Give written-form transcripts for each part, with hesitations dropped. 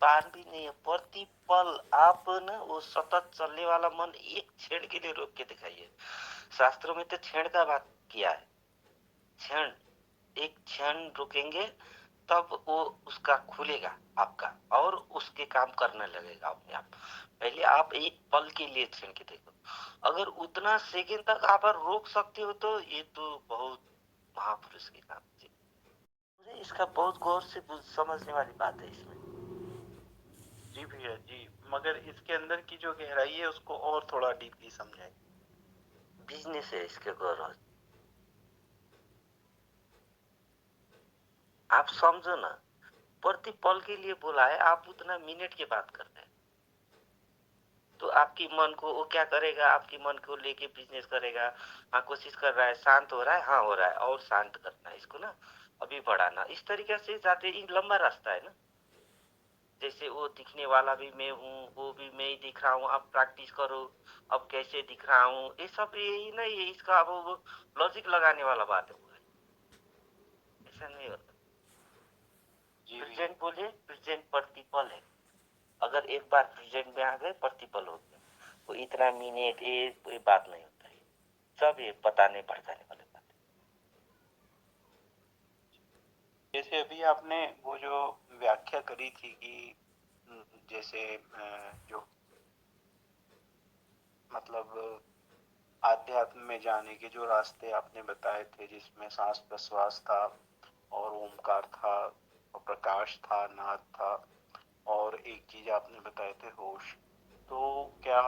बार भी नहीं है, प्रतिपल आप ना वो सतत चलने वाला मन एक क्षण के लिए रोक के दिखाइए। शास्त्रों में तो क्षण का बात किया है, क्षण, एक क्षण रुकेंगे तब वो उसका खुलेगा आपका और उसके काम करने लगेगा अपने आप। पहले आप एक पल के लिए क्षण के देखो, अगर उतना सेकंड तक आप रोक सकते हो तो ये तो बहुत महापुरुष के काम है। मुझे इसका बहुत गौर से समझने वाली बात है इसमें। जी भैया जी, मगर इसके अंदर की जो गहराई है उसको और थोड़ा डीपली समझाएं। बिजनेस है इसके गौरव, आप समझो ना, प्रति पल के लिए बोला है, आप उतना मिनट की बात कर रहे हैं, तो आपकी मन को वो क्या करेगा, आपकी मन को लेके बिजनेस करेगा। हाँ कोशिश कर रहा है, शांत हो रहा है, हाँ हो रहा है, और शांत करना है इसको ना, अभी बढ़ाना, इस तरीके से जाते ही लंबा रास्ता है ना। जैसे वो दिखने वाला भी मैं हूँ, वो भी मैं ही दिख रहा हूँ, अब प्रैक्टिस करो, अब कैसे दिख रहा हूँ, ये सब यही नहीं है, इसका अब वो लॉजिक लगाने वाला बात है पूरा, ऐसा नहीं होता। जी भैया। प्रेजेंट बोले, प्रेजेंट प्रतिपल है, अगर एक बार प्रेजेंट में आ गए प्रतिपल हो गया, वो इतना मिनट ये कोई बात नहीं होता है, सब ये बताने पड़ताने वाले बात है। जैसे अभी आपने वो जो व्याख्या करी थी कि जैसे जो मतलब आध्यात्म में जाने के जो रास्ते आपने बताए थे, जिसमें सांस प्रश्वास था और ओमकार था और प्रकाश था, नाद था, और एक चीज आपने बताए थे होश। तो क्या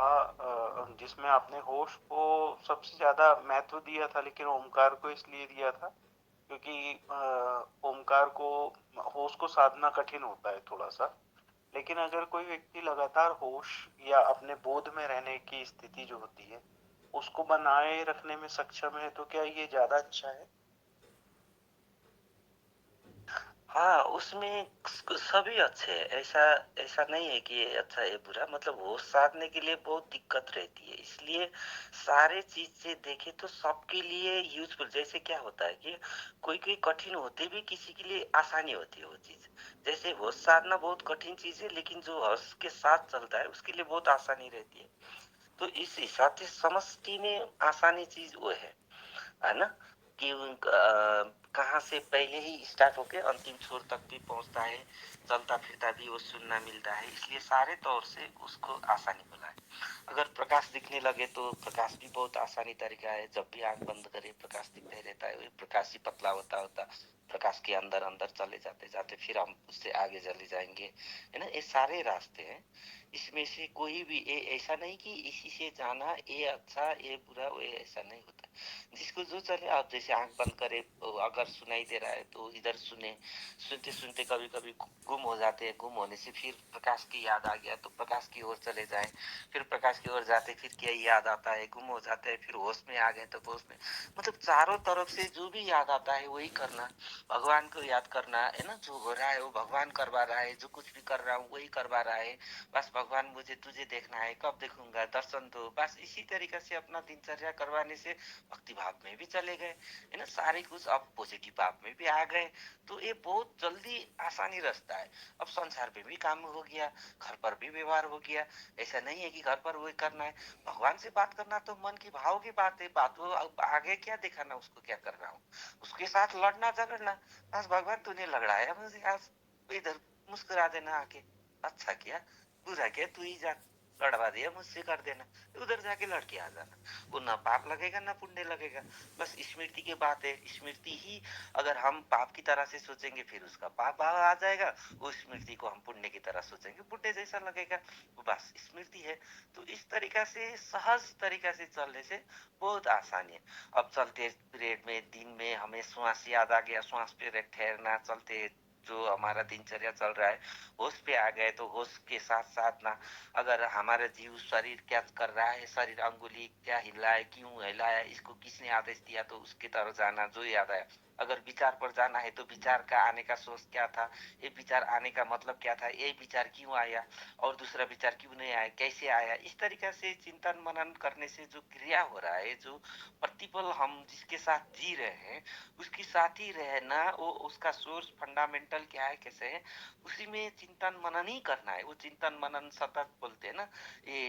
जिसमें आपने होश को सबसे ज्यादा महत्व दिया था, लेकिन ओमकार को इसलिए दिया था क्योंकि ओमकार को, होश को साधना कठिन होता है थोड़ा सा, लेकिन अगर कोई व्यक्ति लगातार होश या अपने बोध में रहने की स्थिति जो होती है उसको बनाए रखने में सक्षम है, तो क्या ये ज्यादा अच्छा है? हाँ उसमें सभी अच्छे हैं, ऐसा ऐसा नहीं है कि ये अच्छा है बुरा, मतलब होश साधने के लिए बहुत दिक्कत रहती है, इसलिए सारे चीज से देखे तो सबके लिए यूजफुल। जैसे क्या होता है कि कोई कोई कठिन होते भी किसी के लिए आसानी होती है वो चीज, जैसे होश साधना बहुत कठिन चीज है, लेकिन जो होश के साथ चलता है उसके लिए बहुत आसानी रहती है। तो इस हिसाब से समष्टि में आसानी चीज वो है ना, कि कहाँ से पहले ही स्टार्ट होके अंतिम छोर तक भी पहुंचता है, चलता फिरता भी वो सुनना मिलता है, इसलिए सारे तौर से उसको आसानी मिला है। अगर प्रकाश दिखने लगे तो प्रकाश भी बहुत आसानी तरीका है, जब भी आंख बंद करे प्रकाश दिखते रहता है, प्रकाश ही पतला होता होता प्रकाश के अंदर अंदर चले जाते जाते फिर हम उससे आगे चले जाएंगे, है ना, ये सारे रास्ते हैं। इसमें से कोई भी ये ऐसा नहीं कि इसी से जाना ये अच्छा ये बुरा, वो ऐसा नहीं होता, जिसको जो चले। आप जैसे आंख बंद करे तो अगर सुनाई दे रहा है तो इधर सुने, सुनते सुनते कभी कभी गुम हो जाते हैं, गुम होने से फिर प्रकाश की याद आ गया तो प्रकाश की ओर चले जाएं, फिर प्रकाश की ओर जाते फिर क्या याद आता है, गुम हो जाते हैं, फिर होश में आ गए तो होश में, मतलब चारों तरफ से जो भी याद आता है वही करना, भगवान को याद करना है ना, जो हो रहा है वो भगवान करवा रहा है, जो कुछ भी कर रहा हूँ वही करवा रहा है, बस भगवान मुझे तुझे देखना है, कब देखूंगा, दर्शन दो, बस इसी तरीके से अपना दिनचर्या करवाने से भक्ति भाव में भी चले गए, है ना, सारे कुछ अब पॉजिटिव भाव में भी आ गए, तो ये बहुत जल्दी आसानी रास्ता है। अब संसार पे भी काम हो गया, घर पर भी व्यवहार हो गया, ऐसा नहीं है कि घर पर वही करना है, भगवान से बात करना तो मन की भाव की बात है, बात वो आगे क्या दिखाना उसको क्या कर रहा हूँ, उसके साथ लड़ना झगड़ना, बस भगवान तूने लड़ाया मुझे आज, इधर मुस्कुरा देना आके, अच्छा किया, बुरा किया, तू ही जा लड़वा दिया मुझसे, कर देना, उधर जाके लड़के आ जाना, वो ना पाप लगेगा ना पुण्य लगेगा, बस स्मृति की बात है, स्मृति ही अगर हम पाप की तरह से सोचेंगे फिर उसका पाप आ जाएगा, वो स्मृति को हम पुण्य की तरह सोचेंगे पुण्य जैसा लगेगा, वो बस स्मृति है। तो इस तरीका से सहज तरीका से चलने से बहुत आसानी है। अब चलते पीरियड में दिन में हमें श्वास याद आ गया, श्वास पे ठहरना, चलते जो हमारा दिनचर्या चल रहा है होश पे आ गए तो होश के साथ साथ ना, अगर हमारा जीव शरीर क्या कर रहा है, शरीर अंगुली क्या हिला है, क्यों हिलाया, इसको किसने आदेश दिया, तो उसकी तरफ जाना, जो याद आया अगर विचार पर जाना है तो विचार का आने का सोर्स क्या था, ये विचार आने का मतलब क्या था, ये विचार क्यों आया और दूसरा विचार क्यों नहीं आया, कैसे आया। इस तरीका से चिंतन मनन करने से जो क्रिया हो रहा है, जो प्रतिपल हम जिसके साथ जी रहे हैं उसके साथ ही रहना, वो उसका सोर्स फंडामेंटल क्या है, कैसे है, उसी में चिंतन मनन ही करना है। वो चिंतन मनन सतत बोलते हैं ना, ये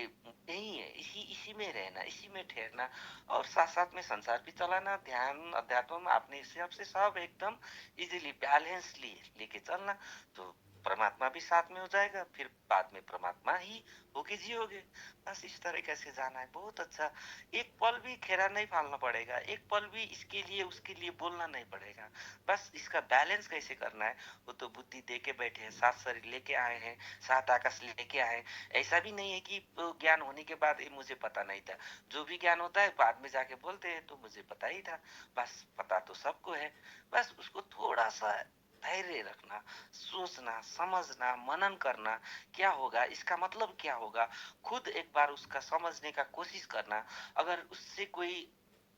यही है, इसी इसी में रहना, इसी में ठहरना और साथ साथ में संसार भी चलाना, ध्यान अध्यात्म अपने हिसाब से सब एकदम इजीली बैलेंसली लेके चलना, तो परमात्मा भी साथ में हो जाएगा, फिर बाद में परमात्मा ही होके जियोगे। बस इस तरीके से जाना है, बहुत अच्छा। एक पल भी खेरा नहीं फालना पड़ेगा, एक पल भी इसके लिए उसके लिए बोलना नहीं पड़ेगा। बस इसका बैलेंस कैसे करना है, वो तो बुद्धि दे के बैठे हैं, सात शरीर लेके आए हैं, सात आकाश लेके आए हैं। ऐसा भी नहीं है कि ज्ञान होने के बाद ये मुझे पता नहीं था। जो भी ज्ञान होता है बाद में जाके बोलते हैं तो मुझे पता ही था। बस पता तो सबको है, बस उसको थोड़ा सा धैर्य रखना, सोचना, समझना, मनन करना, क्या होगा, इसका मतलब क्या होगा, खुद एक बार उसका समझने का कोशिश करना। अगर उससे कोई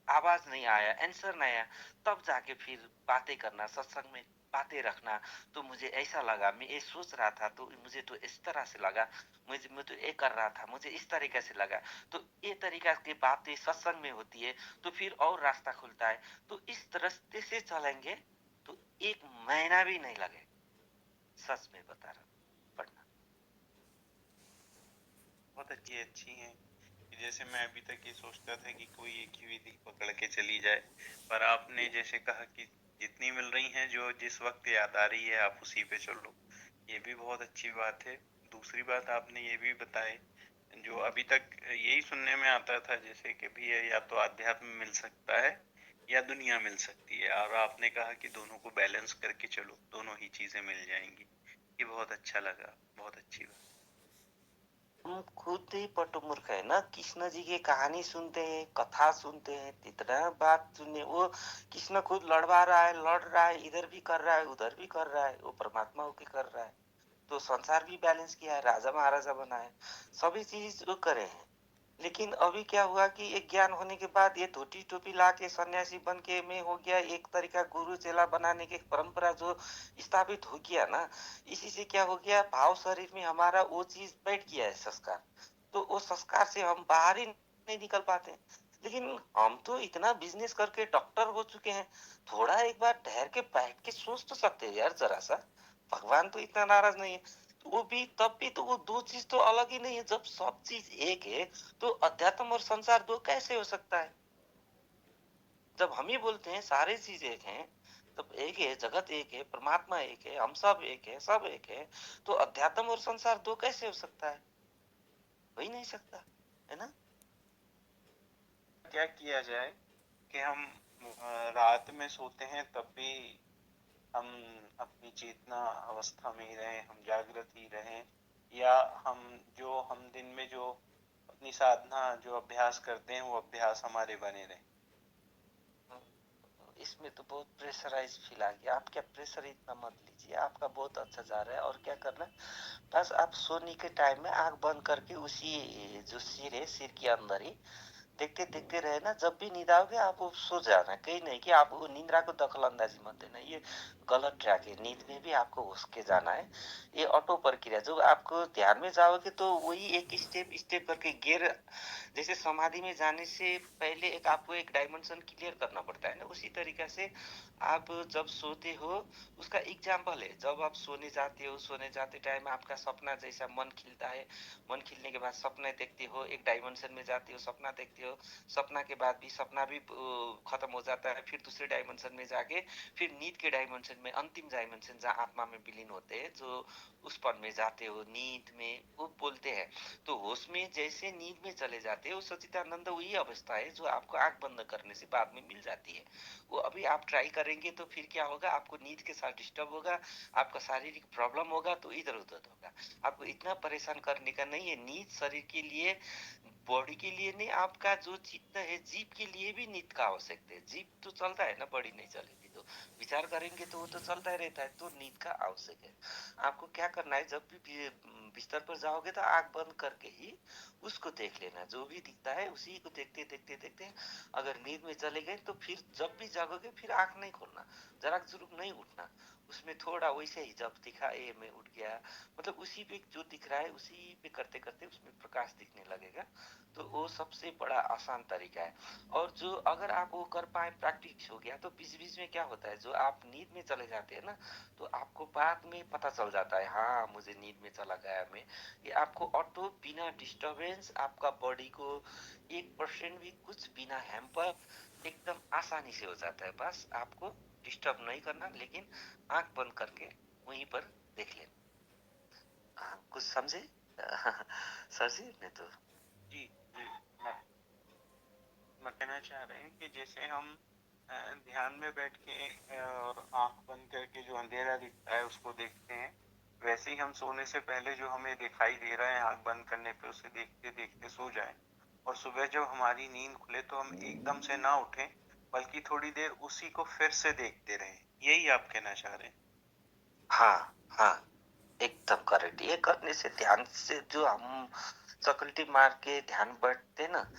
आवाज नहीं आया, आंसर नहीं आया, तब जाके फिर बातें करना, सत्संग में बातें रखना। तो मुझे ऐसा लगा, मैं ये सोच रहा था तो मुझे तो इस तरह से लगा, मैं तो ये कर रहा था, मुझे इस तरीके से लगा। तो ये तरीका की बातें सत्संग में होती है तो फिर और रास्ता खुलता है। तो इस रास्ते से चलेंगे तो एक महीना भी नहीं लगे, सच में बता रहा हूँ, पढ़ना। बहुत अच्छी अच्छी हैं कि जैसे मैं अभी तक ये सोचता था कि कोई एक ही विधि पकड़ के चली जाए, पर आपने जैसे कहा कि जितनी मिल रही हैं, जो जिस वक्त याद आ रही है आप उसी पे चलो, ये भी बहुत अच्छी बात है। दूसरी बात आपने ये भी बताए, जो अभी तक यही सुनने में आता था जैसे कि भी या तो आध्यात्म मिल सकता है या दुनिया मिल सकती है, और आपने कहा कि दोनों को बैलेंस करके चलो, दोनों ही चीजें मिल जाएंगी। ये बहुत अच्छा लगा, बहुत अच्छी बात। हम खुद ही पटु मूर्ख है ना, कृष्ण जी की कहानी सुनते हैं, कथा सुनते हैं, इतना बात सुने, वो कृष्ण खुद लड़वा रहा है, लड़ रहा है, इधर भी कर रहा है उधर भी कर रहा है, वो परमात्मा होके कर रहा है। तो संसार भी बैलेंस किया है, राजा महाराजा बना है, सभी चीज वो करे हैं। लेकिन अभी क्या हुआ कि एक ज्ञान होने के बाद ये धोती टोपी ला के सन्यासी बन के मैं हो गया, एक तरीका गुरु चेला बनाने की परंपरा जो स्थापित हो गया ना, इसी से क्या हो गया, भाव शरीर में हमारा वो चीज बैठ गया है, संस्कार। तो वो संस्कार से हम बाहर ही नहीं निकल पाते। लेकिन हम तो इतना बिजनेस करके डॉक्टर हो चुके हैं, थोड़ा एक बार ठहर के बैठ के सोच तो सकते हैं यार जरा सा। भगवान तो इतना नाराज नहीं है, तो वो भी तब भी तो वो दो चीज तो अलग ही नहीं है। जब सब चीज एक है तो अध्यात्म और संसार दो कैसे हो सकता है। जब हम ही बोलते हैं सारे चीज एक हैं, तब एक है, जगत एक है, परमात्मा एक है, हम सब एक है, सब एक है, तो अध्यात्म और संसार दो कैसे हो सकता है, हो ही नहीं सकता, है ना। क्या किया जाए कि हम रात में सोते हैं तब भी हम अपनी चेतना अवस्था में ही रहें, हम जागृत ही रहें, या हम दिन में जो अपनी साधना जो अभ्यास करते हैं वो अभ्यास हमारे बने रहें। इसमें तो बहुत प्रेशराइज फील आ गया। आप क्या प्रेशर इतना मत लीजिए, आपका बहुत अच्छा जा रहा है। और क्या करना, बस आप सोने के टाइम में आंख बंद करके उसी जो सिर है, सिर के अंदर ही देखते देखते रहे ना, जब भी नींद आओगे आप वो सो जाना। कहीं नहीं कि आप वो निंद्रा को दखल अंदाजी मत देना, ये गलत ट्रैक है। नींद में भी आपको घुस के जाना है, ये ऑटो प्रक्रिया। जो आपको ध्यान में जाओगे तो वही एक स्टेप स्टेप करके गिर, जैसे समाधि में जाने से पहले एक आपको एक डायमेंशन क्लियर करना पड़ता है ना, उसी तरीका से आप जब सोते हो, उसका एग्जाम्पल है, जब आप सोने जाते हो, सोने जाते टाइम आपका सपना जैसा मन खिलता है, मन खिलने के बाद सपने देखते हो, एक डायमेंशन में जाते हो, सपना देखते हो, सपना के बाद भी सपना भी खत्म हो जाता है, फिर दूसरे डायमेंशन में जाके फिर नींद के डायमेंशन में, अंतिम डायमेंशन जहाँ आत्मा में विलीन होते हैं, जो उस पन में जाते हो, नींद में वो बोलते हैं। तो होश में जैसे नींद में चले जाते हो, सच्चिदानंद वही अवस्था है जो आपको आंख बंद करने से बाद में मिल जाती है। वो अभी आप ट्राई करेंगे तो फिर क्या होगा, आपको नींद के साथ डिस्टर्ब होगा, आपका शारीरिक प्रॉब्लम होगा, तो इधर उधर होगा। आपको इतना परेशान करने का नहीं है। नींद शरीर के लिए, बॉडी के लिए नहीं, आपका जो चित्त है, जीव के लिए भी नींद का आवश्यक है। जीव तो चलता है ना, बॉडी नहीं चलेगी तो विचार करेंगे तो वो तो चलता ही रहता है, तो नींद का आवश्यक है। आपको क्या करना है, जब भी बिस्तर पर जाओगे तो आंख बंद करके ही उसको देख लेना, जो भी दिखता है उसी को देखते देखते देखते अगर नींद में चले गए तो फिर जब भी जागोगे फिर आंख नहीं खोलना, जरा जुरुक नहीं उठना, उसमें थोड़ा वैसे ही जब दिखा ए मैं उठ गया, मतलब उसी पे जो दिख रहा है उसी पे करते करते उसमें प्रकाश दिखने लगेगा। तो वो सबसे बड़ा आसान तरीका है। और जो अगर आप वो कर पाए, प्रैक्टिस हो गया, तो बीच बीच में क्या होता है, जो आप नींद में चले जाते हैं ना, तो आपको बाद में पता चल जाता है हाँ मुझे नींद में चला गया मैं, ये आपको ऑटो बिना डिस्टरबेंस आपका बॉडी को 1% भी कुछ बिना हैम्पर एकदम आसानी से हो जाता है। बस आपको डिस्टर्ब नहीं करना, लेकिन आंख बंद करके वहीं पर देख लेना। कुछ समझे सर जी ने तो जी जी, मैं कहना चाह रहे हैं कि जैसे हम ध्यान में बैठ के और आंख बंद करके जो अंधेरा दिखता है उसको देखते हैं, वैसे ही हम सोने से पहले जो हमें दिखाई दे रहा है आंख बंद करने पे उसे देखते देखते सो जाएं, और सुबह जब हमारी नींद खुले तो हम एकदम से ना उठें, बल्कि थोड़ी देर उसी को फिर से देखते रहें। यही आप कहना चाह रहे हैं? हाँ हाँ, एकदम करेक्ट। ये करने से, ध्यान से जो हम चकल्टी मार के ध्यान बैठते ना,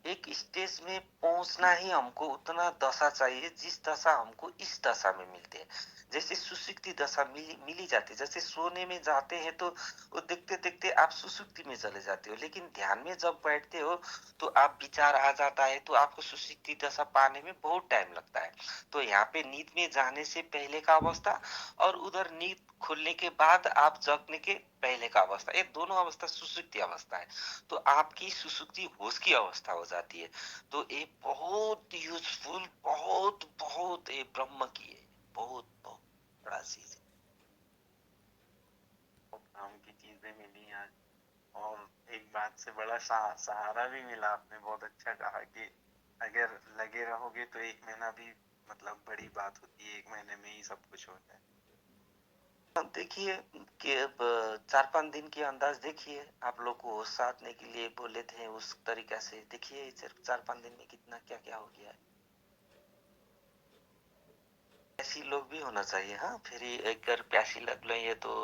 एक स्टेज में पहुंचना ही हमको उतना दशा चाहिए जिस दशा हमको इस दशा में मिलते हैं। जैसे सुसुप्ति दशा मिली जाती है, जैसे सोने में जाते हैं तो वो देखते देखते आप सुसुप्ति में चले जाते हो, लेकिन ध्यान में जब बैठते हो तो आप विचार आ जाता है तो आपको सुसुप्ति दशा पाने में बहुत टाइम लगता है। तो यहाँ पे नींद में जाने से पहले का अवस्था और उधर नींद खुलने के बाद आप जगने के पहले का अवस्था, ये दोनों अवस्था सुसुप्ति अवस्था है। तो आपकी सुसुप्ति होश की अवस्था हो जाती है। तो ये बहुत यूजफुल, बहुत बहुत ये ब्रह्म की है, बहुत बहुत बड़ा चीज है। बहुत काम की चीजें मिली आज, और एक बात से बड़ा सहारा भी मिला। आपने बहुत अच्छा कहा कि अगर लगे रहोगे तो 1 महीना भी मतलब बड़ी बात होती है, 1 महीने में ही सब कुछ होता है। देखिए कि अब 4-5 दिन के अंदाज देखिए, आप लोग को होश साधने के लिए बोले थे, उस तरीका से देखिए 4-5 दिन में कितना क्या क्या हो गया है। प्यासी लोग भी होना चाहिए। हाँ, फिर अगर प्यासी लग लो ये तो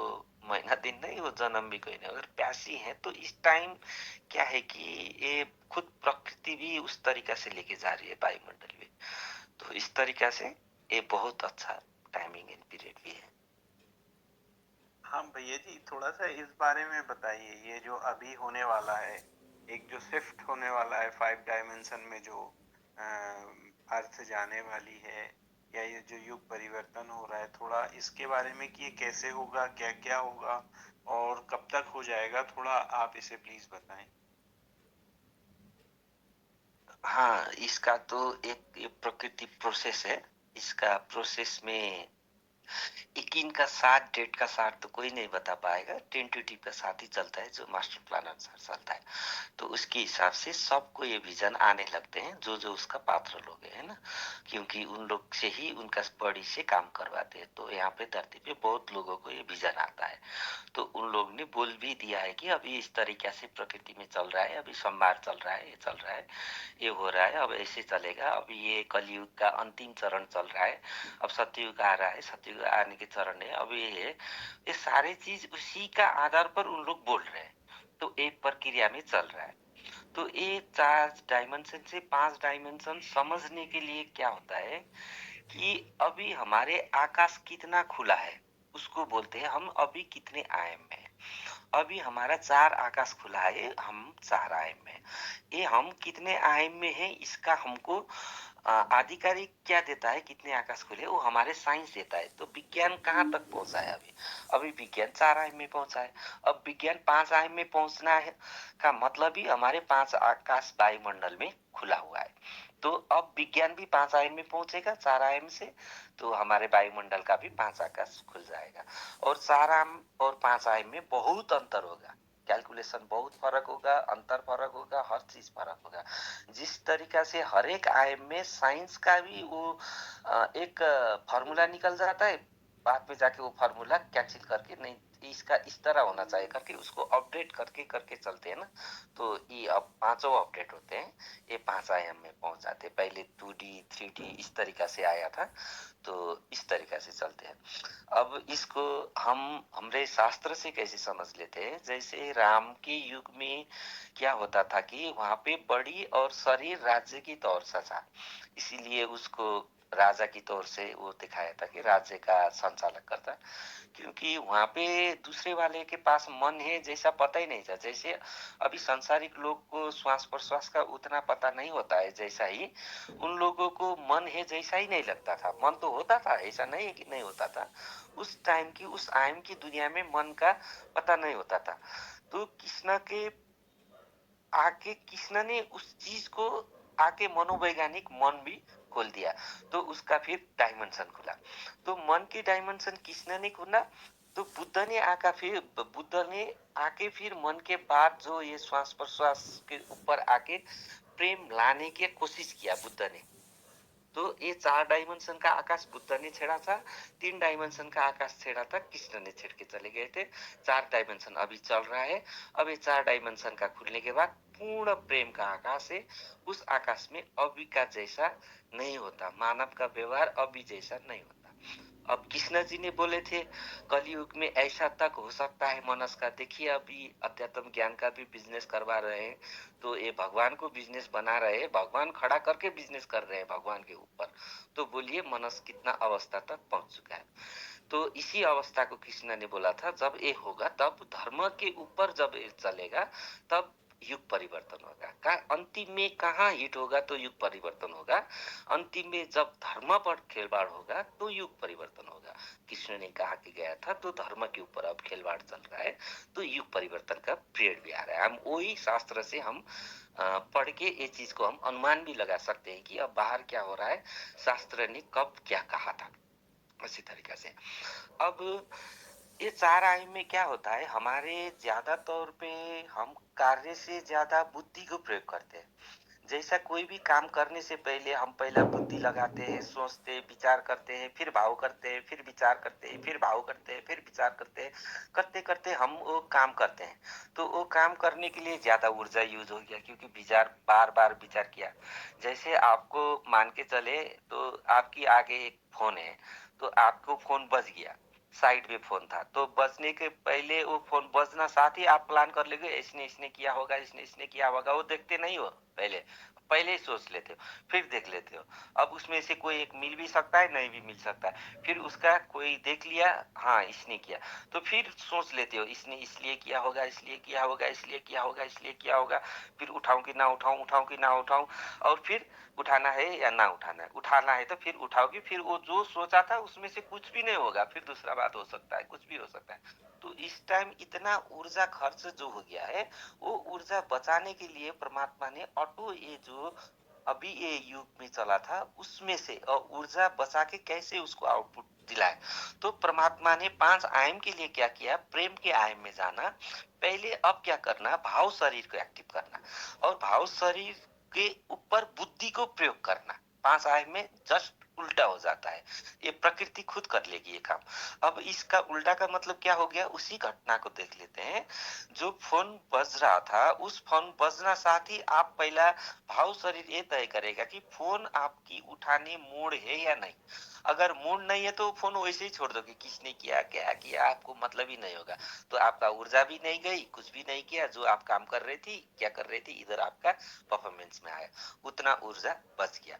महीना दिन नहीं, वो जन्म भी कोई नहीं। अगर प्यासी है तो इस टाइम क्या है कि ये खुद प्रकृति भी उस तरीका से लेके जा रही है वायुमंडल में, तो इस तरीका से ये बहुत अच्छा टाइमिंग एंड पीरियड भी है। हाँ भैया जी, थोड़ा सा इस बारे में बताइए, ये जो अभी होने वाला है, एक जो शिफ्ट होने वाला है 5 डायमेंशन में, जो अर्थ जाने वाली है, या ये जो युग परिवर्तन हो रहा है, थोड़ा इसके बारे में कि ये कैसे होगा, क्या क्या होगा और कब तक हो जाएगा, थोड़ा आप इसे प्लीज बताएं। हाँ, इसका तो एक ये प्रकृति प्रोसेस है। इसका प्रोसेस में यकीन का साथ, डेट का साथ तो कोई नहीं बता पाएगा, टेंटेटिव का साथ ही चलता है, जो मास्टर प्लान अनुसार चलता है। तो उसके हिसाब से सबको ये विजन आने लगते हैं, जो जो उसका पात्र लोग है ना, क्योंकि उन लोग से ही उनका बॉडी से काम करवाते हैं। तो यहाँ पे धरती पे बहुत लोगों को ये विजन आता है। तो उन लोग ने बोल भी दिया है कि अभी इस तरीके से प्रकृति में चल रहा है, अभी संवार चल रहा है, ये चल रहा है, ये हो रहा है, अब ऐसे चलेगा। अभी ये कलयुग का अंतिम चरण चल रहा है, अब सतयुग आ रहा है, सतयुग आने के चरण है, अब ये सारे चीज उसी का आधार पर उन लोग बोल रहे हैं। तो एक प्रक्रिया में चल रहा है। तो ये 4 डायमेंशन से 5 डायमेंशन समझने के लिए क्या होता है कि अभी हमारे आकाश कितना खुला है, उसको बोलते हैं हम अभी कितने आयाम में है। अभी हमारा 4 आकाश खुला है, हम 4 आयाम में। ये हम कितने आयाम में है, इसका हमको आधिकारिक क्या देता है, कितने आकाश खुले, वो हमारे साइंस देता है। तो विज्ञान कहाँ तक पहुंचा है अभी? अभी विज्ञान 4 आयाम में पहुंचा है। अब विज्ञान 5 आयाम में पहुंचना है का मतलब ही हमारे 5 आकाश वायुमंडल में खुला हुआ है। तो अब विज्ञान भी 5 आयाम में पहुंचेगा 4 आयाम से, तो हमारे वायुमंडल का भी 5 आकाश खुल जाएगा। और 4 आयाम और 5 आयाम में बहुत अंतर होगा, कैलकुलेशन बहुत फर्क होगा, अंतर फर्क होगा, हर चीज फर्क होगा। जिस तरीका से हर एक आयाम में साइंस का भी वो एक फॉर्मूला निकल जाता है, बाद में जाके वो फॉर्मूला कैंसिल करके नहीं, इसका इस तरह होना चाहिए करके उसको अपडेट करके करके चलते हैं ना, तो ये अब पांचों अपडेट होते हैं, ये 5 आयाम में पहुंच जाते हैं। पहले 2D 3D इस तरीका से आया था, तो इस तरीका से चलते हैं। अब इसको हम हमरे शास्त्र से कैसे समझ लेते हैं, जैसे राम के युग में क्या होता था कि वहां पे बड़ी और शरीर राज्य की तौर से था, इसीलिए उसको राजा की तौर से वो दिखाया था कि राज्य का संचालक करता, क्योंकि वहां पे दूसरे वाले के पास मन है जैसा पता ही नहीं था। जैसे अभी सांसारिक लोग को श्वास प्रश्वास का उतना पता नहीं होता है, जैसा ही उन लोगों को मन है जैसा ही नहीं लगता था। मन तो होता था, ऐसा नहीं है कि नहीं होता था, उस टाइम की उस आयम की दुनिया में मन का पता नहीं होता था। तो कृष्ण के आके कृष्ण ने उस चीज को आके मनोवैज्ञानिक मन भी खोल दिया, तो उसका फिर डायमेंशन खुला। तो मन की डायमेंशन कृष्ण ने खोला, तो बुद्ध ने आका फिर बुद्ध ने आके फिर मन के बाद जो ये श्वास प्रश्वास के ऊपर आके प्रेम लाने की कोशिश किया बुद्ध ने। तो ये 4 डायमेंशन का आकाश बुद्ध ने छेड़ा था, 3 डायमेंशन का आकाश छेड़ा था कृष्ण ने, छेड़ के चले गए थे। 4 डायमेंशन अभी चल रहा है। अब ये 4 डायमेंशन का खुलने के बाद पूर्ण प्रेम का आकाश है। उस आकाश में अभी का जैसा नहीं होता, मानव का व्यवहार अभी जैसा नहीं होता। अब कृष्ण जी ने बोले थे कलयुग में ऐसा तक हो सकता है मनुष्य का। देखिए अभी अध्यात्म ज्ञान का भी बिजनेस करवा रहे हैं, तो ये भगवान को बिजनेस बना रहे हैं, भगवान खड़ा करके बिजनेस कर रहे हैं भगवान के ऊपर। तो बोलिए मनुष्य कितना अवस्था तक पहुंच चुका है। तो इसी अवस्था को कृष्ण ने बोला था जब ये होगा तब धर्म के ऊपर जब ये चलेगा तब युग परिवर्तन होगा। अंतिम में कहाँ हिट होगा तो युग परिवर्तन होगा, अंतिम में जब धर्म पर खिलवाड़ होगा तो युग परिवर्तन होगा। कृष्ण ने कहा कि गया था तो धर्म के ऊपर अब खिलवाड़ चल रहा है, तो युग परिवर्तन का पीरियड भी आ रहा है। हम वही शास्त्र से हम पढ़ के ये चीज को हम अनुमान भी लगा सकते हैं कि अब बाहर क्या हो रहा है, शास्त्र ने कब क्या कहा था। इसी तरीके से अब ये 4 आयाम में क्या होता है, हमारे ज्यादा तौर पे हम कार्य से ज्यादा बुद्धि को प्रयोग करते हैं। जैसा कोई भी काम करने से पहले हम पहला बुद्धि लगाते हैं, सोचते हैं, विचार करते हैं, फिर भाव करते हैं, फिर विचार करते हैं, फिर भाव करते हैं, फिर विचार करते हैं, करते करते हम वो काम करते हैं। तो वो काम करने के लिए ज्यादा ऊर्जा यूज हो गया, क्योंकि विचार बार बार विचार किया। जैसे आपको मान के चले तो आपकी आगे एक फोन है, तो आपको फोन बज गया, साइड में फोन था, तो बजने के पहले वो फोन बजना साथ ही आप प्लान कर लेंगे इसने इसने किया होगा, इसने इसने किया होगा। वो देखते नहीं हो, पहले पहले ही सोच लेते हो, फिर देख लेते हो। अब उसमें से कोई एक मिल भी सकता है, नहीं भी मिल सकता है। फिर उसका कोई देख लिया, हाँ इसने किया, तो फिर सोच लेते हो इसने इसलिए किया होगा, इसलिए किया होगा, इसलिए किया होगा, इसलिए किया होगा। फिर उठाऊं कि ना उठाऊं, उठाऊं कि ना उठाऊं, और फिर उठाना है या ना उठाना है। उठाना है तो फिर उठाओगी, फिर वो जो सोचा था उसमें से कुछ भी नहीं होगा, फिर दूसरा बात हो सकता है, कुछ भी हो सकता है। तो इस टाइम इतना ऊर्जा खर्च जो हो गया है, वो ऊर्जा बचाने के लिए परमात्मा ने ऑटो ये जो अभी ये युग में चला था उसमें से और ऊर्जा बचा के कैसे उसको आउटपुट दिलाए। तो परमात्मा ने 5 आयाम के लिए क्या किया, प्रेम के आयाम में जाना पहले। अब क्या करना, भाव शरीर को एक्टिव करना, और भाव शरीर के ऊपर बुद्धि को प्रयोग करना। 5 आयाम में जस्ट उल्टा हो जाता है, ये प्रकृति खुद कर लेगी ये काम। अब इसका उल्टा का मतलब क्या हो गया, उसी घटना को देख लेते हैं। जो फोन बज रहा था, उस फोन बजना साथ ही आप पहला भाव शरीर ये तय करेगा कि फोन आपकी उठाने मूड है या नहीं। अगर मूड नहीं है तो फोन वैसे ही छोड़ दोगे, किसने किया क्या किया आपको मतलब ही नहीं होगा। तो आपका ऊर्जा भी नहीं गई, कुछ भी नहीं किया, जो आप काम कर रही थी क्या कर रही थी इधर आपका परफॉर्मेंस में आया, उतना ऊर्जा बच गया।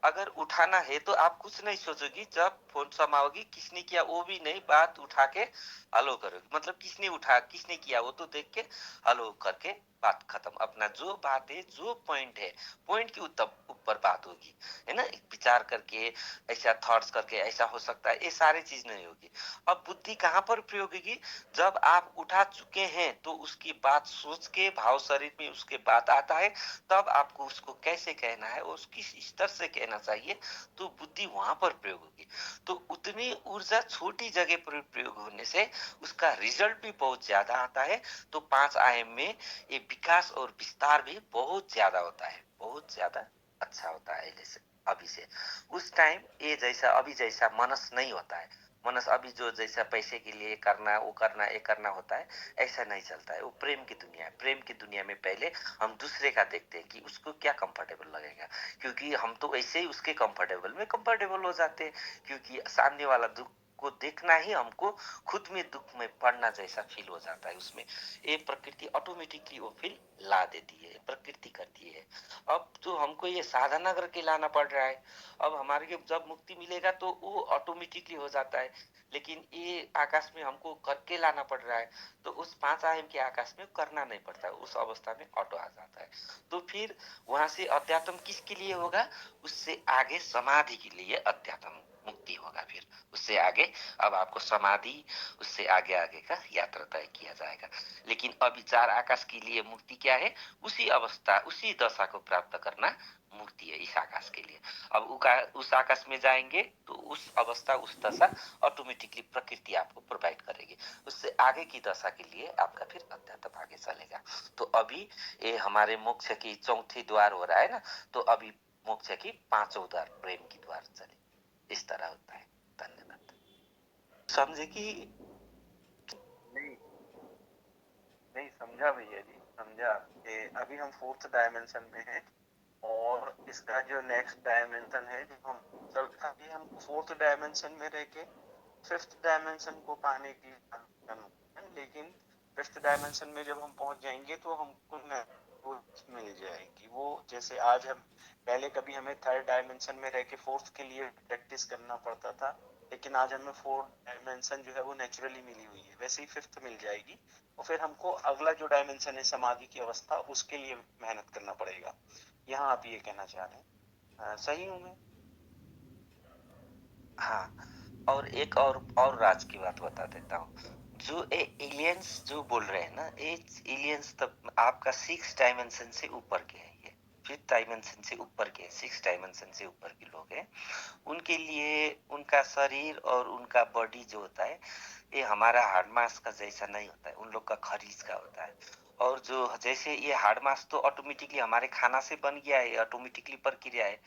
अगर उठाना है तो आप कुछ नहीं सोचोगी, जब फोन समाओगी किसने किया वो भी नहीं, बात उठा के हेलो करोगी, मतलब किसने उठा किसने किया वो तो देख के हेलो करके बात खत्म। अपना जो बात है जो पॉइंट है, पॉइंट के ऊपर बात होगी, है ना। विचार करके ऐसा थॉट्स करके ऐसा हो सकता है, ये सारी चीज नहीं होगी। अब बुद्धि कहाँ पर प्रयोग होगी, जब आप उठा चुके हैं तो उसकी बात सोच के भाव शरीर में उसके बात आता है, तब आपको उसको कैसे कहना है और किस स्तर से कहना चाहिए, तो बुद्धि वहां पर प्रयोग होगी। तो उतनी ऊर्जा छोटी जगह पर प्रयोग होने से उसका रिजल्ट भी बहुत ज्यादा आता है। तो 5 आयाम में ये विकास और विस्तार भी बहुत ज्यादा होता है, बहुत ज्यादा अच्छा होता है। जैसे अभी से उस टाइम ये जैसा अभी जैसा मनस नहीं होता है। मनुष्य अभी जो जैसा पैसे के लिए करना, वो करना, ये करना होता है, ऐसा नहीं चलता है। वो प्रेम की दुनिया है। प्रेम की दुनिया में पहले हम दूसरे का देखते हैं कि उसको क्या कंफर्टेबल लगेगा, क्योंकि हम तो ऐसे ही उसके कंफर्टेबल में कंफर्टेबल हो जाते हैं, क्योंकि सामने वाला दुख को देखना ही हमको खुद में दुख में पड़ना जैसा फील हो जाता है उसमें। ये प्रकृति ऑटोमेटिकली वो फील ला देती है, प्रकृति करती है। अब तो हमको ये साधना करके लाना पड़ रहा है। अब हमारे को जब मुक्ति मिलेगा तो वो ऑटोमेटिकली हो जाता है, लेकिन ये आकाश में हमको करके लाना पड़ रहा है। तो उस 5 आयाम के आकाश में करना नहीं पड़ता है, उस अवस्था में ऑटो आ जाता है। तो फिर वहां से अध्यात्म किसके लिए होगा? उससे आगे समाधि के लिए अध्यात्म मुक्ति होगा। फिर उससे आगे अब आपको समाधि, उससे आगे आगे का यात्रा तय किया जाएगा। लेकिन अभी 4 आकाश के लिए मुक्ति क्या है? उसी अवस्था, उसी दशा को प्राप्त करना मुक्ति है इस आकाश के लिए। अब उस आकाश में जाएंगे तो उस अवस्था, उस दशा ऑटोमेटिकली प्रकृति आपको प्रोवाइड करेगी। उससे आगे की दशा के लिए आपका फिर अध्यात्म आगे चलेगा। तो अभी ये हमारे मोक्ष की चौथी द्वार हो रहा है ना, तो अभी मोक्ष की 5वां द्वार, प्रेम की द्वार चले। इस तरह होता है। धन्यवाद। समझे कि नहीं, नहीं समझा भैया जी, समझा कि अभी हम 4th डायमेंशन में हैं और इसका जो नेक्स्ट डायमेंशन है, जो हम अभी हम 4th डायमेंशन में रह के 5th डायमेंशन को पाने की लेकिन 5th डायमेंशन में जब हम पहुंच जाएंगे तो हमको वो मिल जाएगी। वो जैसे आज हम पहले कभी हमें 3rd डायमेंशन में रह के 4th के लिए प्रैक्टिस करना पड़ता था, लेकिन आज हमें 4th डायमेंशन जो है वो नेचुरली मिली हुई है, वैसे ही 5th मिल जाएगी। और फिर हमको अगला जो डायमेंशन है समाधि की अवस्था, उसके लिए मेहनत करना पड़ेगा। यहाँ आप ये कहना चाह रहे हैं, सही हूँ मैं? हाँ, और एक और राज की बात बता देता हूँ। जो ये एलियंस जो बोल रहे हैं ना, ये एलियंस तब आपका 6 डायमेंशन से ऊपर के हैं। ये 5th डायमेंशन से ऊपर के, 6 डायमेंशन से ऊपर के लोग हैं। उनके लिए उनका शरीर और उनका बॉडी जो होता है, ये हमारा हार्ड मास का जैसा नहीं होता है, उन लोग का खरीज का होता है। और जो जैसे ये हार्ड मास तो ऑटोमेटिकली हमारे खाना से बन गया है, ऑटोमेटिकली प्रक्रिया है।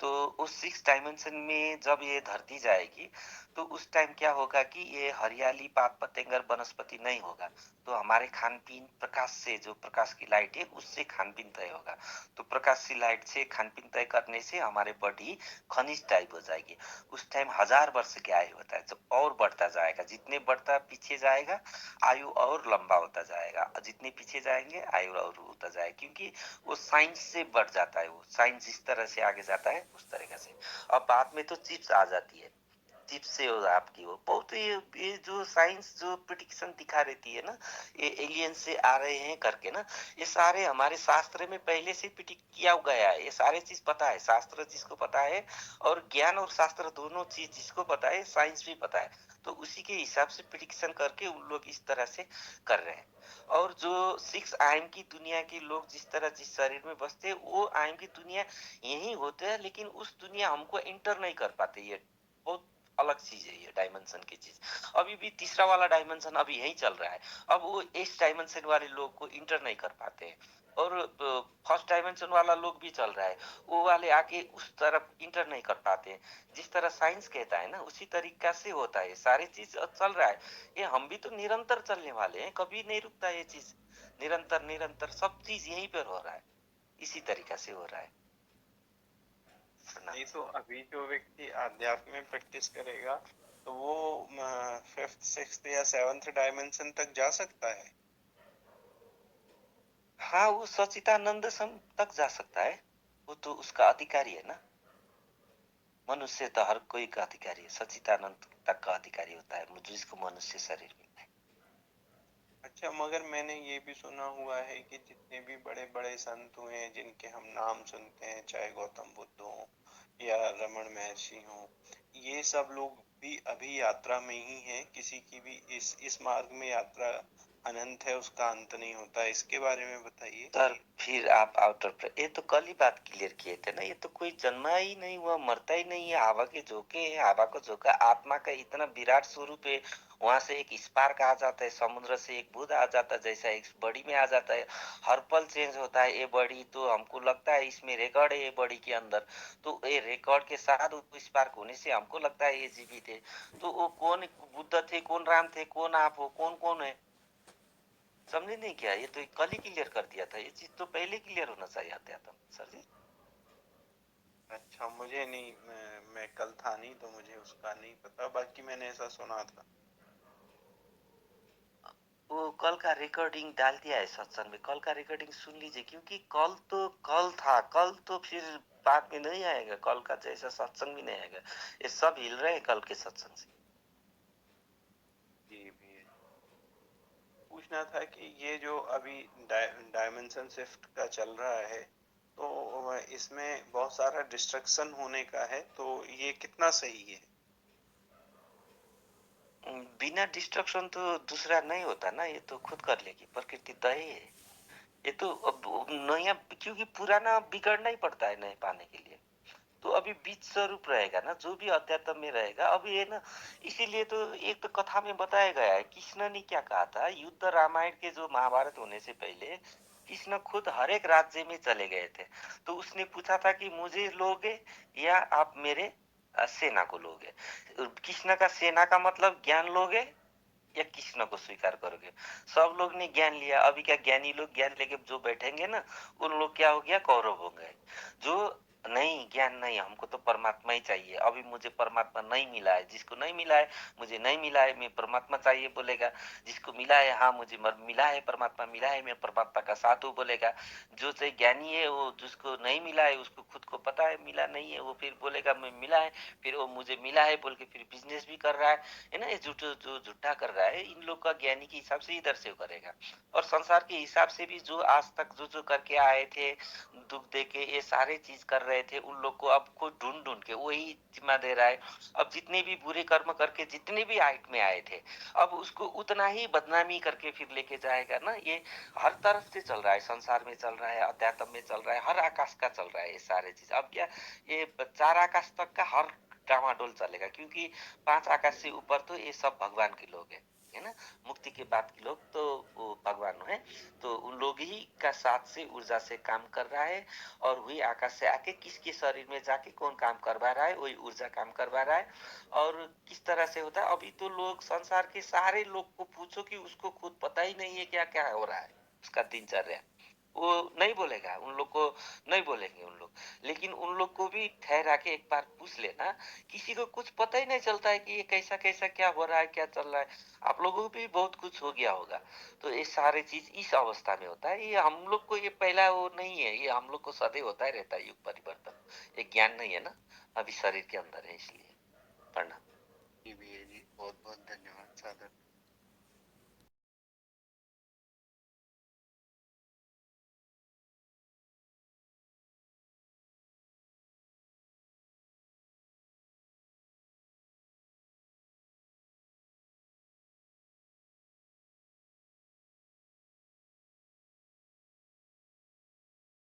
तो उस 6 डायमेंशन में जब ये धरती जाएगी तो उस टाइम क्या होगा कि ये हरियाली, पात पतेंगर, वनस्पति नहीं होगा। तो हमारे खान पीन प्रकाश से, जो प्रकाश की लाइट है उससे खान पीन तय होगा। तो प्रकाश की लाइट से खान पीन तय करने से हमारे बॉडी खनिज टाइप हो जाएगी। उस टाइम 1000 वर्ष की आयु होता है, जब और बढ़ता जाएगा, जितने बढ़ता पीछे जाएगा आयु और लंबा होता जाएगा, जितने पीछे जाएंगे आयु और होता जाएगा, क्योंकि वो साइंस से बढ़ जाता है। वो साइंस जिस तरह से आगे जाता है उस तरीके से। अब बाद में तो चिप्स आ जाती है, चिप्स से हो आपकी वो बहुत, ये जो साइंस जो प्रिडिक्शन दिखा रहती है ना, ये एलियन से आ रहे हैं करके ना, ये सारे हमारे शास्त्र में पहले से प्रिडिक्ट किया गया है। ये सारे चीज पता है, शास्त्र जिसको पता है और ज्ञान और शास्त्र दोनों चीज जिसको पता है, साइंस भी पता है, तो उसी के हिसाब से प्रिडिक्शन करके उन लोग इस तरह से कर रहे हैं। और जो 6 आयाम की दुनिया के लोग जिस तरह जिस शरीर में बसते हैं, वो आयाम की दुनिया यही होते हैं, लेकिन उस दुनिया हमको एंटर नहीं कर पाते। ये बहुत अलग चीज है, ये डायमेंशन की चीज। अभी भी तीसरा वाला डायमेंशन अभी यही चल रहा है। अब वो इस डायमेंशन वाले लोग को इंटर नहीं कर पाते हैं, और फर्स्ट डायमेंशन वाला लोग भी चल रहा है, वो वाले आके उस तरफ इंटर नहीं कर पाते हैं। जिस तरह साइंस कहता है ना, उसी तरीका से होता है, सारी चीज चल रहा है। ये हम भी तो निरंतर चलने वाले हैं, कभी नहीं रुकता ये चीज। निरंतर निरंतर सब चीज यहीं पर हो रहा है, इसी तरीका से हो रहा है। नहीं तो अभी जो व्यक्ति अध्यात्म में प्रैक्टिस करेगा तो वो 5th 6th या 7th डायमेंशन तक जा सकता है। हाँ, वो सच्चिदानंद सम तक जा सकता है, वो तो उसका अधिकारी है ना। मनुष्य तो हर कोई का अधिकारी है, सच्चिदानंद तक का अधिकारी होता है जिसको मनुष्य शरीर मिलता है। अच्छा, मगर मैंने ये भी सुना हुआ है कि जितने भी बड़े बड़े संत हुए हैं जिनके हम नाम सुनते हैं, चाहे गौतम बुद्ध हो या रमन महर्षि हो, ये सब लोग भी अभी यात्रा में ही हैं। किसी की भी इस मार्ग में यात्रा अनंत है, उसका अंत नहीं होता। इसके बारे में बताइए। सर फिर आप आउटर पर, ये तो कल ही बात क्लियर किए थे ना, ये तो कोई जन्मा ही नहीं हुआ, मरता ही नहीं है, हवा के झोंके हैं, हवा को झोंका आत्मा का इतना विराट स्वरूप है। वहां से एक स्पार्क आ जाता है, समुद्र से एक बूंद आ जाता है, जैसा एक बॉडी में आ जाता है, हर पल चेंज होता है ये बॉडी। तो हमको लगता है इसमें रिकॉर्ड है ये बॉडी के अंदर, तो ये रिकॉर्ड के साथ वो स्पार्क होने से हमको लगता है ये जीवित है। तो वो कौन बुद्ध थे, कौन राम थे, कौन आप हो, कौन कौन है, समझे नहीं क्या? ये तो कल ही क्लियर कर दिया था, ये चीज तो पहले क्लियर होना चाहिए अध्यात्म सर जी। अच्छा, मुझे नहीं, मैं कल था नहीं तो मुझे उसका नहीं पता, बाकी मैंने ऐसा सुना था। वो कल का रिकॉर्डिंग डाल दिया है सत्संग में, कल का रिकॉर्डिंग सुन लीजिए, क्योंकि कल तो कल था, कल तो फिर बाद में नहीं आएगा, कल का जैसा सत्संग भी नहीं आएगा। ये सब हिल रहे हैं कल के सत्संग से। जी भी पूछना था कि ये जो अभी डायमेंशन शिफ्ट का चल रहा है, तो इसमें बहुत सारा डिस्ट्रक्शन होने का है, तो ये कितना सही है? बिना डिस्ट्रक्शन तो दूसरा नहीं होता ना, ये तो खुद कर लेगी, प्रकृति तय है। ये तो अब नया, क्योंकि पुराना बिगड़ना ही पड़ता है नए पाने के लिए। तो अभी बीज स्वरूप रहेगा ना, जो भी अध्यात्म में रहेगा अभी, है ना। इसीलिए तो एक तो कथा में बताया गया है, कृष्ण ने क्या कहा था, युद्ध रामायण के जो महाभारत होने से पहले कृष्ण खुद हर एक राज्य में चले गए थे। तो उसने पूछा था कि मुझे लोगे या आप मेरे सेना को लोगे। कृष्ण का सेना का मतलब ज्ञान लोगे या कृष्ण को स्वीकार करोगे। सब लोग ने ज्ञान लिया, अभी क्या ज्ञानी लोग ज्ञान लेके जो बैठेंगे ना, उन लोग क्या हो गया, कौरव हो गए। जो नहीं, ज्ञान नहीं, हमको तो परमात्मा ही चाहिए, अभी मुझे परमात्मा नहीं मिला है, जिसको नहीं मिला है, मुझे नहीं मिला है, मैं परमात्मा चाहिए बोलेगा। जिसको मिला है, हाँ मुझे मिला है, परमात्मा मिला है, मैं परमात्मा का साधु बोलेगा। जो चाहे ज्ञानी है, वो जिसको नहीं मिला है उसको खुद को पता है मिला नहीं है, वो फिर बोलेगा मैं मिला है, फिर वो मुझे मिला है बोल के फिर बिजनेस भी कर रहा है ना। ये जो झूठा कर रहा है, इन लोग का ज्ञानी के हिसाब से इधर से करेगा। और संसार के हिसाब से भी जो आज तक जो करके आए थे, दुख दे के ये सारे चीज कर रहे थे, उन लोग को अब कोई ढूंढ ढूंढ के वही जिम्मा दे रहा है। अब जितने भी बुरे कर्म करके जितने भी हाइट में आए थे, अब उसको उतना ही बदनामी करके फिर लेके जाएगा ना। ये हर तरफ से चल रहा है, संसार में चल रहा है, अध्यात्म में चल रहा है, हर आकाश का चल रहा है ये सारे चीज। अब क्या, ये 4 आकाश तक का हर डामाडोल चलेगा, क्योंकि 5 आकाश से ऊपर तो ये सब भगवान के लोग है ना। मुक्ति के बाद के लोग तो वो भगवान है, तो उन लोग ही का साथ से ऊर्जा से काम कर रहा है। और वही आकाश से आके किसके शरीर में जाके कौन काम करवा रहा है, वही ऊर्जा काम करवा रहा है। और किस तरह से होता है, अभी तो लोग संसार के सारे लोग को पूछो कि उसको खुद पता ही नहीं है क्या क्या हो रहा है, उसका दिनचर्या वो नहीं बोलेगा, उन लोग को नहीं बोलेंगे उन लोग। लेकिन उन लोग को भी ठहरा के एक बार पूछ लेना, किसी को कुछ पता ही नहीं चलता है कि ये कैसा कैसा क्या हो रहा है, क्या चल रहा है। आप लोगों को भी बहुत कुछ हो गया होगा। तो ये सारे चीज इस अवस्था में होता है, ये हम लोग को ये पहला वो नहीं है, ये हम लोग को सदैव होता ही रहता है युग परिवर्तन। ये ज्ञान नहीं है ना, अभी शरीर के अंदर है, इसलिए। प्रणाम। जी भैया जी, बहुत बहुत धन्यवाद सादर।